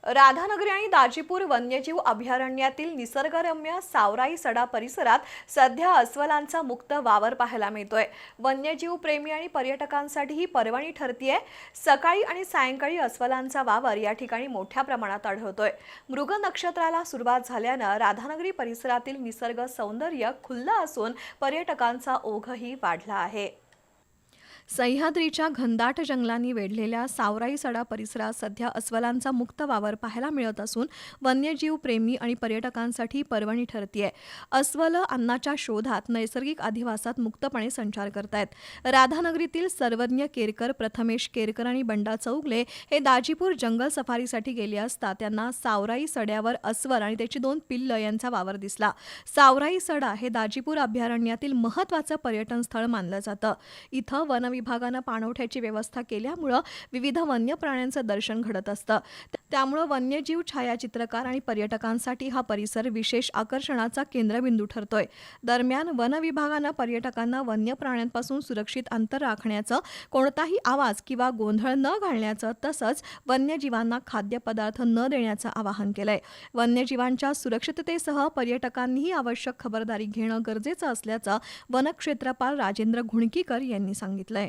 राधानगरी आणि दाजीपूर वन्यजीव अभयारण्यातील निसर्गरम्य सावराई सडा परिसरात सध्या अस्वलांचा मुक्त वावर पाहायला मिळतोय। वन्यजीव प्रेमी आणि पर्यटकांसाठी ही पर्वणी ठरतीये। सकाळी आणि सायंकाळी अस्वलांचा वावर या ठिकाणी मोठ्या प्रमाणात आढळतोय। मृग नक्षत्राला सुरुवात झाल्यानं राधानगरी परिसरातील निसर्ग सौंदर्य खुललं असून पर्यटकांचा ओघही वाढला आहे। सह्याद्रीच्या घनदाट जंगलांनी वेढलेल्या सावराई सडा परिसरात सध्या अस्वलांचा मुक्त वावर पाहायला मिळत असून वन्यजीव प्रेमी आणि पर्यटकांसाठी पर्वणी ठरतीये। अस्वल अन्नाच्या शोधात नैसर्गिक अधिवासात मुक्तपणे संचार करतायत। राधानगरीतील सर्वज्ञ केरकर, प्रथमेश केरकर आणि बंडा चौगले हे दाजीपूर जंगल सफारीसाठी गेले असता त्यांना सावराई सड्यावर अस्वल आणि त्याची 2 पिल्लं यांचा वावर दिसला। सावराई सडा हे दाजीपूर अभयारण्यातील महत्त्वाचं पर्यटन स्थळ मानलं जातं। इथं वन विभागानं पाणवठ्याची व्यवस्था केल्यामुळे विविध वन्य प्राण्यांचं दर्शन घडत असतं। त्यामुळे वन्यजीव छायाचित्रकार आणि पर्यटकांसाठी हा परिसर विशेष आकर्षणाचा केंद्रबिंदू ठरतोय। दरम्यान वन विभागानं पर्यटकांना वन्य प्राण्यांपासून सुरक्षित अंतर राखण्याचं, कोणताही आवाज किंवा गोंधळ न घालण्याचं तसंच वन्यजीवांना खाद्यपदार्थ न देण्याचं आवाहन केलंय। वन्यजीवांच्या सुरक्षिततेसह पर्यटकांनीही आवश्यक खबरदारी घेणं गरजेचं असल्याचं वनक्षेत्रपाल राजेंद्र घुणकीकर यांनी सांगितलंय।